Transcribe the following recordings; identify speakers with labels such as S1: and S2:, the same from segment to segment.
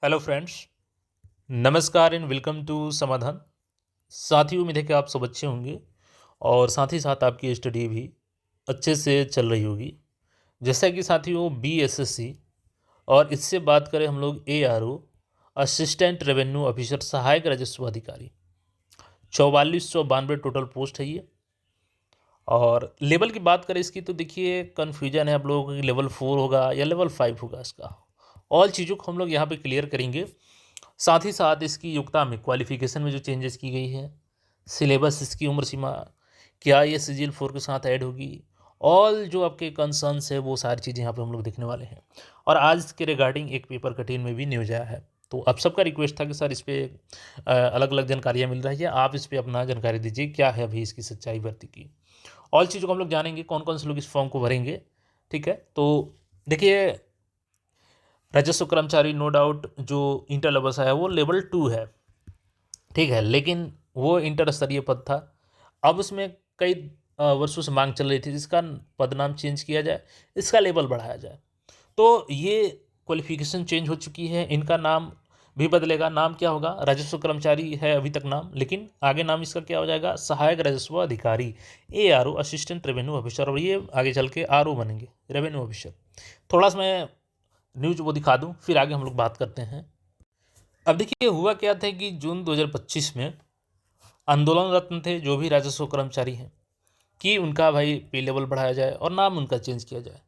S1: Hello friends, नमस्कार and welcome to समाधान। साथियों, उम्मीद है कि आप सब अच्छे होंगे और साथ ही साथ आपकी स्टडी भी अच्छे से चल रही होगी। जैसा कि साथियों बीएसएससी और इससे बात करें हम लोग एआरओ असिस्टेंट रेवेन्यू ऑफिसर सहायक राजस्व अधिकारी 4492 टोटल पोस्ट है ये। और लेवल की बात करें इसकी तो देखिए कन्फ्यूजन है आप लोगों को कि लेवल 4 होगा या लेवल 5 होगा। इसका ऑल चीज़ों को हम लोग यहाँ पे क्लियर करेंगे। साथ ही साथ इसकी योग्यता में क्वालिफिकेशन में जो चेंजेस की गई है, सिलेबस, इसकी उम्र सीमा, क्या ये सीजीएल 4 के साथ ऐड होगी, ऑल जो आपके कंसर्न्स है वो सारी चीज़ें यहाँ पे हम लोग देखने वाले हैं। और आज के रिगार्डिंग एक पेपर कटिंग में भी न्यूज आया है, तो आप सबका रिक्वेस्ट था कि सर इस पर अलग अलग जानकारियाँ मिल रही है, आप इस पर अपना जानकारी दीजिए क्या है अभी इसकी सच्चाई भर्ती की। ऑल चीज़ों को हम लोग जानेंगे, कौन कौन से लोग इस फॉर्म को भरेंगे। ठीक है, तो देखिए राजस्व कर्मचारी नो डाउट जो इंटर लेवल है वो लेवल 2 है, ठीक है, लेकिन वो इंटर स्तरीय पद था। अब उसमें कई वर्षों से मांग चल रही थी जिसका पद नाम चेंज किया जाए, इसका लेवल बढ़ाया जाए। तो ये क्वालिफिकेशन चेंज हो चुकी है, इनका नाम भी बदलेगा। नाम क्या होगा? राजस्व कर्मचारी है अभी तक नाम, लेकिन आगे नाम इसका क्या हो जाएगा? सहायक राजस्व अधिकारी, एआरओ असिस्टेंट रेवेन्यू ऑफिसर, और ये आगे चल के आरओ बनेंगे, रेवेन्यू ऑफिसर। थोड़ा सा मैं न्यूज वो दिखा दूं, फिर आगे हम लोग बात करते हैं। अब देखिए हुआ क्या था कि जून 2025 में आंदोलनरत थे जो भी राजस्व कर्मचारी हैं कि उनका भाई पे लेवल बढ़ाया जाए और नाम उनका चेंज किया जाए।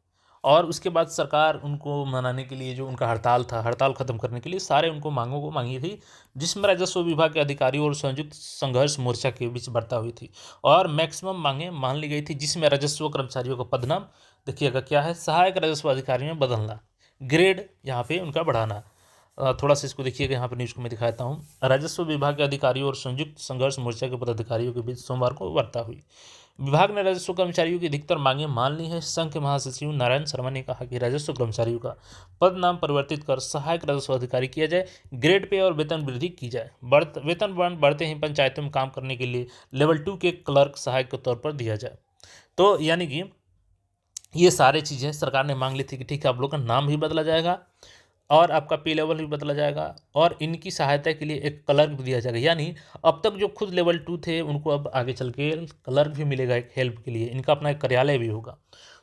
S1: और उसके बाद सरकार उनको मनाने के लिए जो उनका हड़ताल था, हड़ताल खत्म करने के लिए सारे उनको मांगों को मांगी थी, जिसमें राजस्व विभाग के अधिकारियों और संयुक्त संघर्ष मोर्चा के बीच वार्ता हुई थी और मैक्सिमम मांगे मान ली गई थी, जिसमें राजस्व कर्मचारियों का पदनाम देखिएगा क्या है, सहायक राजस्व अधिकारी में बदलना, ग्रेड यहाँ पे उनका बढ़ाना। थोड़ा सा इसको देखिएगा, यहाँ पे न्यूज़ को मैं दिखाता हूँ। राजस्व विभाग के अधिकारियों और संयुक्त संघर्ष मोर्चा के पदाधिकारियों के बीच सोमवार को वार्ता हुई। विभाग ने राजस्व कर्मचारियों की अधिकतर मांगें मान ली हैं। संघ के महासचिव नारायण शर्मा ने कहा कि राजस्व कर्मचारियों का पद नाम परिवर्तित कर सहायक राजस्व अधिकारी किया जाए, ग्रेड पे और वेतन वृद्धि की जाए। वेतन बढ़ते ही पंचायतों में काम करने के लिए लेवल 2 के क्लर्क सहायक के तौर पर दिया जाए। तो यानी कि ये सारी चीज़ें सरकार ने मांग ली थी कि ठीक है आप लोग का नाम भी बदला जाएगा और आपका पे लेवल भी बदला जाएगा और इनकी सहायता के लिए एक क्लर्क भी दिया जाएगा। यानी अब तक जो खुद लेवल 2 थे उनको अब आगे चल के क्लर्क भी मिलेगा एक हेल्प के लिए, इनका अपना एक कार्यालय भी होगा।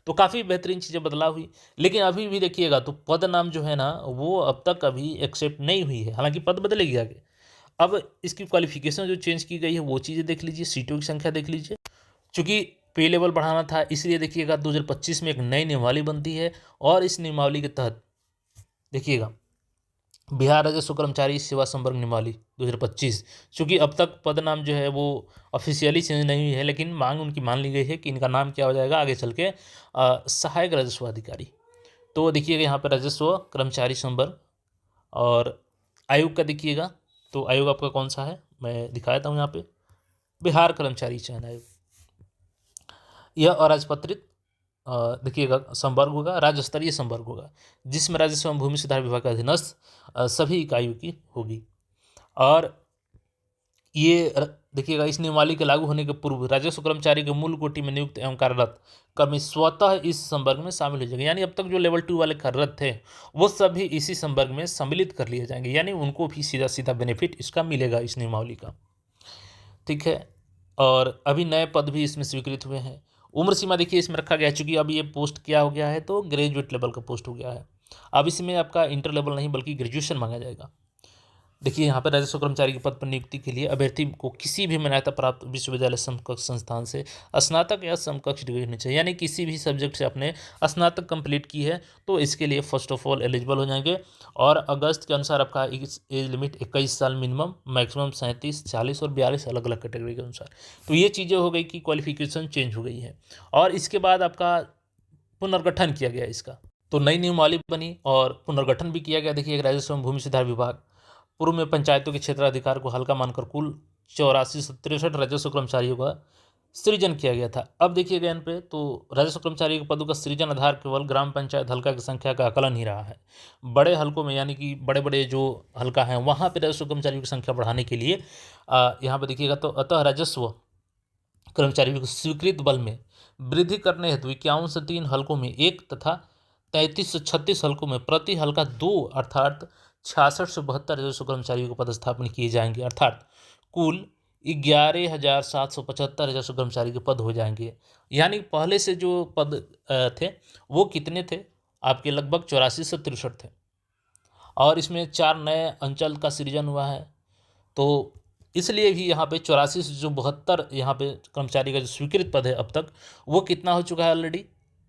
S1: तो काफ़ी बेहतरीन चीज़ें बदलाव हुई। लेकिन अभी भी देखिएगा तो पद नाम जो है ना वो अब तक अभी एक्सेप्ट नहीं हुई है, हालांकि पद बदलेगी आगे। अब इसकी क्वालिफिकेशन जो चेंज की गई है वो चीज़ें देख लीजिए, सीटों की संख्या देख लीजिए। चूँकि पे लेवल बढ़ाना था इसलिए देखिएगा 2025 में एक नई नियमावली बनती है और इस नियमावली के तहत देखिएगा बिहार राजस्व कर्मचारी सेवा संवर्ग नियमावली 2025, चूँकि अब तक पद नाम जो है वो ऑफिशियली चेंज नहीं हुई है, लेकिन मांग उनकी मान ली गई है कि इनका नाम क्या हो जाएगा आगे चल के सहायक राजस्व अधिकारी। तो देखिएगा यहाँ पर राजस्व कर्मचारी संवर्ग और आयोग का देखिएगा, तो आयोग आपका कौन सा है मैं दिखा देता हूँ यहाँ पे, बिहार कर्मचारी चयन आयोग। यह अराजपत्रित देखिएगा संवर्ग होगा, राज्य स्तरीय संवर्ग होगा, जिसमें राजस्व एवं भूमि सुधार विभाग के अधीनस्थ सभी इकाइयों की होगी। और ये देखिएगा इस नियमावली के लागू होने के पूर्व राजस्व कर्मचारी के मूल कोटि में नियुक्त एवं कार्यरत कर्मी स्वतः इस संवर्ग में शामिल हो जाएंगे। यानी अब तक जो लेवल 2 वाले कार्यरत थे वो सभी इसी संवर्ग में सम्मिलित कर लिए जाएंगे, यानी उनको भी सीधा सीधा बेनिफिट इसका मिलेगा इस नियमावली का। ठीक है, और अभी नए पद भी इसमें स्वीकृत हुए हैं। उम्र सीमा देखिए इसमें रखा गया है, चूँकि अब ये पोस्ट क्या हो गया है तो ग्रेजुएट लेवल का पोस्ट हो गया है। अब इसमें आपका इंटर लेवल नहीं बल्कि ग्रेजुएशन मांगा जाएगा। देखिए यहाँ पर राजस्व कर्मचारी के पद पर नियुक्ति के लिए अभ्यर्थी को किसी भी मान्यता प्राप्त विश्वविद्यालय समकक्ष संस्थान से स्नातक या समकक्ष डिग्री होनी चाहिए, यानी किसी भी सब्जेक्ट से आपने स्नातक कंप्लीट की है तो इसके लिए फर्स्ट ऑफ ऑल एलिजिबल हो जाएंगे। और अगस्त के अनुसार आपका एज लिमिट 21 साल मिनिमम, मैक्सिमम 37, 40 और 42 अलग अलग कैटेगरी के अनुसार। तो ये चीज़ें हो गई कि क्वालिफिकेशन चेंज हो गई है और इसके बाद आपका पुनर्गठन किया गया इसका, तो नई नियमावली बनी और पुनर्गठन भी किया गया। देखिए राजस्व एवं भूमि सुधार विभाग पूर्व में पंचायतों के क्षेत्राधिकार को हल्का मानकर कुल 8463 राजस्व कर्मचारियों का सृजन किया गया था। अब देखिएगा इन पे तो राजस्व कर्मचारी के पदों का सृजन आधार केवल ग्राम पंचायत हल्का की संख्या का आकलन ही रहा है। बड़े हल्कों में यानी कि बड़े बड़े जो हल्का हैं वहाँ पे राजस्व कर्मचारियों की संख्या बढ़ाने के लिए यहाँ पे देखिएगा तो अतः राजस्व कर्मचारियों को स्वीकृत बल में वृद्धि करने हेतु 51 से 3 हल्कों में 1 तथा 33 से 36 हल्कों में प्रति हल्का 2 अर्थात 6672 राजस्व कर्मचारियों को पदस्थापन किए जाएंगे, अर्थात कुल 11,775 राजस्व कर्मचारी के पद हो जाएंगे। यानी पहले से जो पद थे वो कितने थे आपके, लगभग 84 से 63 थे, और इसमें 4 नए अंचल का सृजन हुआ है। तो इसलिए भी यहाँ पे 84 से जो 72 यहाँ पे कर्मचारी का जो स्वीकृत पद है अब तक, वो कितना हो चुका है ऑलरेडी,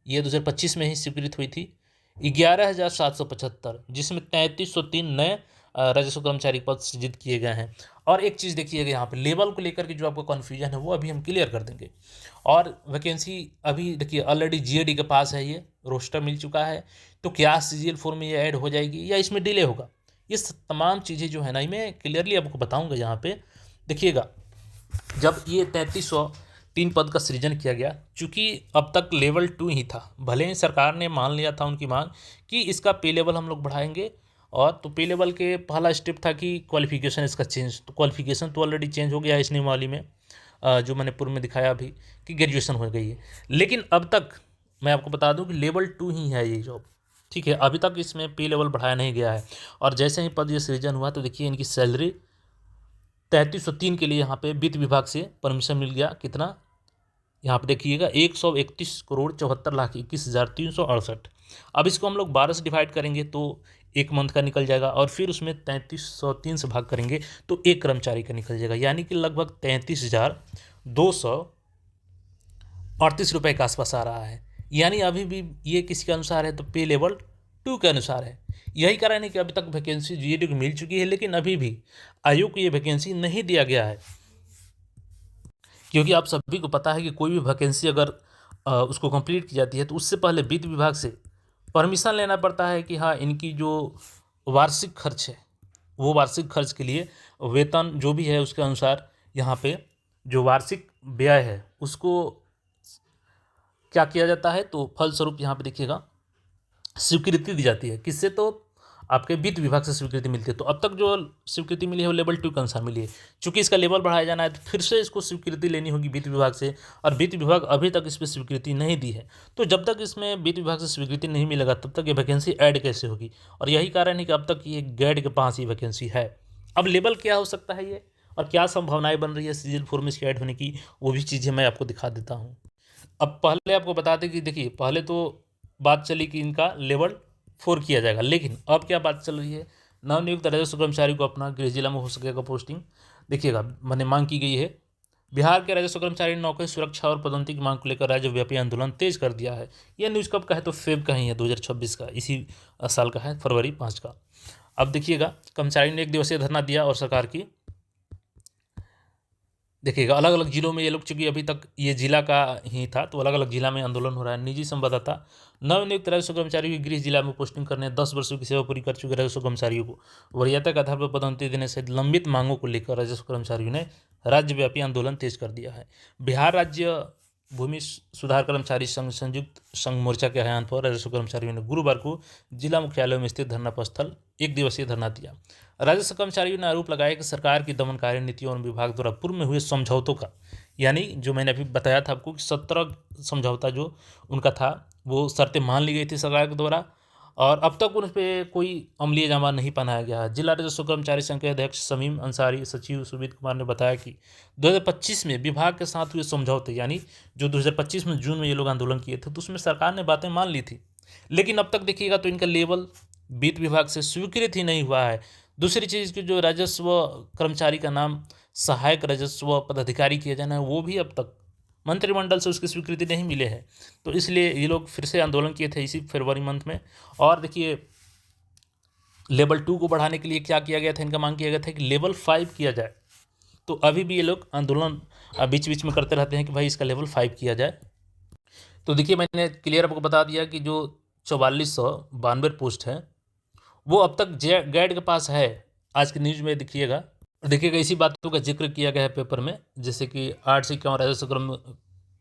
S1: ये 2025 में ही स्वीकृत हुई थी 11,775, जिसमें 3303 नए राजस्व कर्मचारी पद सृजित किए गए हैं। और एक चीज़ देखिएगा यहाँ पे लेवल को लेकर के जो आपको कन्फ्यूजन है वो अभी हम क्लियर कर देंगे। और वैकेंसी अभी देखिए ऑलरेडी जीएडी के पास है, ये रोस्टर मिल चुका है, तो क्या सीजीएल 4 में ये ऐड हो जाएगी या इसमें डिले होगा, ये तमाम चीज़ें जो है ना मैं क्लियरली आपको बताऊंगा। यहाँ पे देखिएगा, जब ये 3303 पद का सृजन किया गया, चूँकि अब तक लेवल 2 ही था, भले ही सरकार ने मान लिया था उनकी मांग कि इसका पे लेवल हम लोग बढ़ाएंगे, और तो पे लेवल के पहला स्टेप था कि क्वालिफिकेशन इसका चेंज, तो क्वालिफिकेशन तो ऑलरेडी चेंज हो गया है इस नियमावली में, जो मैंने पूर्व में दिखाया अभी कि ग्रेजुएशन हो गई है। लेकिन अब तक मैं आपको बता दूं कि लेवल 2 ही है ये जॉब, ठीक है, अभी तक इसमें पे लेवल बढ़ाया नहीं गया है। और जैसे ही पद ये सृजन हुआ तो देखिए इनकी सैलरी 3303 के लिए यहाँ पे वित्त विभाग से परमिशन मिल गया, कितना यहाँ पे देखिएगा 131,74,21,368। अब इसको हम लोग 12 से डिवाइड करेंगे तो एक मंथ का निकल जाएगा, और फिर उसमें 3303 से भाग करेंगे तो एक कर्मचारी का निकल जाएगा, यानी कि लगभग 33,238 रुपये के आसपास आ रहा है। यानी अभी भी ये किसके अनुसार है, तो पे लेवल 2 के अनुसार है। यही कारण है कि अभी तक वैकेंसी जीएडी को मिल चुकी है, लेकिन अभी भी आयोग को ये वैकेंसी नहीं दिया गया है, क्योंकि आप सभी को पता है कि कोई भी वैकेंसी अगर उसको कंप्लीट की जाती है तो उससे पहले वित्त विभाग से परमिशन लेना पड़ता है कि हाँ इनकी जो वार्षिक खर्च है, वो वार्षिक खर्च के लिए वेतन जो भी है उसके अनुसार यहाँ पे जो वार्षिक व्यय है उसको क्या किया जाता है, तो फलस्वरूप यहाँ पे देखिएगा स्वीकृति दी जाती है, किससे, तो आपके वित्त विभाग से स्वीकृति मिलती है। तो अब तक जो स्वीकृति मिली है वो लेवल 2 के अनुसार मिली है। चूंकि इसका लेवल बढ़ाया जाना है तो फिर से इसको स्वीकृति लेनी होगी वित्त विभाग से, और वित्त विभाग अभी तक इस पर स्वीकृति नहीं दी है। तो जब तक इसमें वित्त विभाग से स्वीकृति नहीं मिलेगा तब तक ये वैकेंसी ऐड कैसे होगी, और यही कारण है कि अब तक ये गैड के पास ही वैकेंसी है। अब लेवल क्या हो सकता है ये, और क्या संभावनाएं बन रही है सीजीएल 4 में इसके ऐड होने की, वो भी चीज़ें मैं आपको दिखा देता हूँ। अब पहले आपको बता दें कि देखिए पहले तो बात चली कि इनका लेवल 4 किया जाएगा, लेकिन अब क्या बात चल रही है, नवनियुक्त राजस्व कर्मचारी को अपना गृह जिला में हो सकेगा पोस्टिंग। देखिएगा मैंने मांग की गई है, बिहार के राजस्व कर्मचारी ने नौकरी सुरक्षा और पदोन्नति की मांग को लेकर राज्यव्यापी आंदोलन तेज कर दिया है। यह न्यूज़ कब का है, तो फेब का ही है, 2026 का, इसी साल का है, फरवरी 5 का। अब देखिएगा कर्मचारी ने 1 दिवसीय धरना दिया और सरकार की, देखिएगा अलग अलग जिलों में ये लोग, चूंकि अभी तक ये जिला का ही था तो अलग अलग जिला में आंदोलन हो रहा है। निजी संवाददाता, नवनियुक्त राजस्व कर्मचारियों की गृह जिला में पोस्टिंग करने 10 वर्षों की सेवा पूरी कर चुके राजस्व कर्मचारियों को वरीयता के आधार पर पदोन्नति देने से लंबित मांगों को लेकर राजस्व कर्मचारियों ने राज्यव्यापी आंदोलन तेज कर दिया है। बिहार राज्य भूमि सुधार कर्मचारी संघ संयुक्त संघ मोर्चा के आह्वान पर राजस्व कर्मचारियों ने गुरुवार को जिला मुख्यालयों में स्थित धरना स्थल 1 दिवसीय धरना दिया। राजस्व कर्मचारियों ने आरोप लगाया कि सरकार की दमनकारी नीतियों और विभाग द्वारा पूर्व में हुए समझौतों का, यानी जो मैंने अभी बताया था आपको कि 17 समझौता जो उनका था वो शर्तें मान ली गई थी सरकार के द्वारा, और अब तक उन पर कोई अमलीय जामा नहीं पहनाया गया है। जिला राजस्व कर्मचारी संघ के अध्यक्ष शमीम अंसारी, सचिव सुमित कुमार ने बताया कि 2025 में विभाग के साथ हुए समझौते, यानी जो 2025 में जून में ये लोग आंदोलन किए थे तो उसमें सरकार ने बातें मान ली थी, लेकिन अब तक देखिएगा तो इनका लेवल वित्त विभाग से स्वीकृत ही नहीं हुआ है। दूसरी चीज़ की जो राजस्व कर्मचारी का नाम सहायक राजस्व पदाधिकारी किया जाना है वो भी अब तक मंत्रिमंडल से उसकी स्वीकृति नहीं मिले है, तो इसलिए ये लोग फिर से आंदोलन किए थे इसी फरवरी मंथ में। और देखिए लेवल 2 को बढ़ाने के लिए क्या किया गया था, इनका मांग किया गया था कि लेवल 5 किया जाए, तो अभी भी ये लोग आंदोलन बीच बीच में करते रहते हैं कि भाई इसका लेवल 5 किया जाए। तो देखिए मैंने क्लियर आपको बता दिया कि जो 4492 पोस्ट है वो अब तक गैड के पास है, आज की न्यूज़ में देखिएगा। देखिएगा इसी बातों का जिक्र किया गया है पेपर में, जैसे कि 8 से 51 राजस्व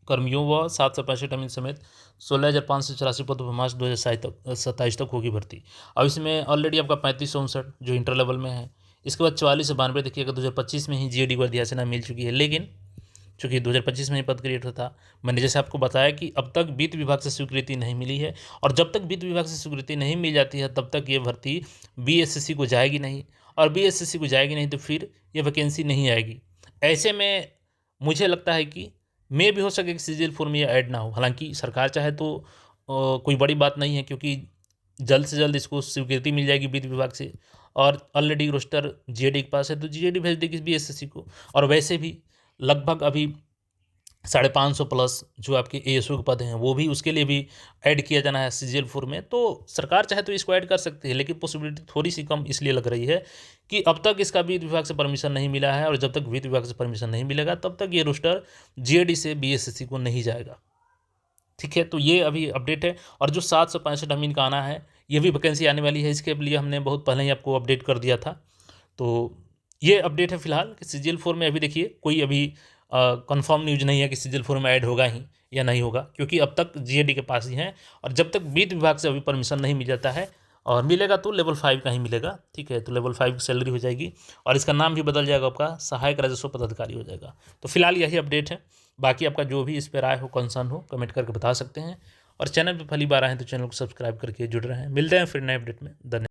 S1: कर्मियों व 765 अमीन समेत 16,584 पदों पर मार्च 2027 तक होगी भर्ती। अब इसमें ऑलरेडी आपका 3559 जो इंटर लेवल में है, इसके बाद 44 से 92 देखिएगा 2025 में ही जीएडी को अधिसूचना मिल चुकी है, लेकिन चूँकि 2025 में ही पद क्रिएट हुआ था। मैंने जैसे आपको बताया कि अब तक वित्त विभाग से स्वीकृति नहीं मिली है, और जब तक वित्त विभाग से स्वीकृति नहीं मिल जाती है तब तक ये भर्ती बीएसएससी को जाएगी नहीं, और बीएसएससी को जाएगी नहीं तो फिर ये वैकेंसी नहीं आएगी। ऐसे में मुझे लगता है कि मे भी हो सके कि सीजीएल 4 में ये ऐड ना हो। हालाँकि सरकार चाहे तो कोई बड़ी बात नहीं है, क्योंकि जल्द से जल्द इसको स्वीकृति मिल जाएगी वित्त विभाग से, और ऑलरेडी रोस्टर जीएडी के पास है तो जीएडी भेज देगी बीएसएससी को। और वैसे भी लगभग अभी 550 प्लस जो आपके एएसओ के पद हैं वो भी, उसके लिए भी ऐड किया जाना है सीजीएल 4 में। तो सरकार चाहे तो इसको ऐड कर सकती है, लेकिन पॉसिबिलिटी थोड़ी सी कम इसलिए लग रही है कि अब तक इसका वित्त विभाग से परमिशन नहीं मिला है, और जब तक वित्त विभाग से परमिशन नहीं मिलेगा तब तक ये रोस्टर जीएडी से बीएसएससी को नहीं जाएगा। ठीक है, तो ये अभी अपडेट है। और जो 765 अमीन का आना है, ये भी वैकेंसी आने वाली है, इसके लिए हमने बहुत पहले ही आपको अपडेट कर दिया था। तो ये अपडेट है फिलहाल कि सीजीएल 4 में अभी देखिए कोई अभी कंफर्म न्यूज़ नहीं है कि सीजीएल 4 में ऐड होगा ही या नहीं होगा, क्योंकि अब तक जीएडी के पास ही हैं, और जब तक वित्त विभाग से अभी परमिशन नहीं मिल जाता है, और मिलेगा तो लेवल 5 का ही मिलेगा। ठीक है, तो लेवल 5 की सैलरी हो जाएगी, और इसका नाम भी बदल जाएगा, आपका सहायक राजस्व पदाधिकारी हो जाएगा। तो फिलहाल यही अपडेट है। बाकी आपका जो भी इस पर राय हो, कंसर्न हो, कमेंट करके बता सकते हैं। और चैनल पर पहली बार आए हैं तो चैनल को सब्सक्राइब करके जुड़ रहे हैं। मिलते हैं फिर नए अपडेट में। धन्यवाद।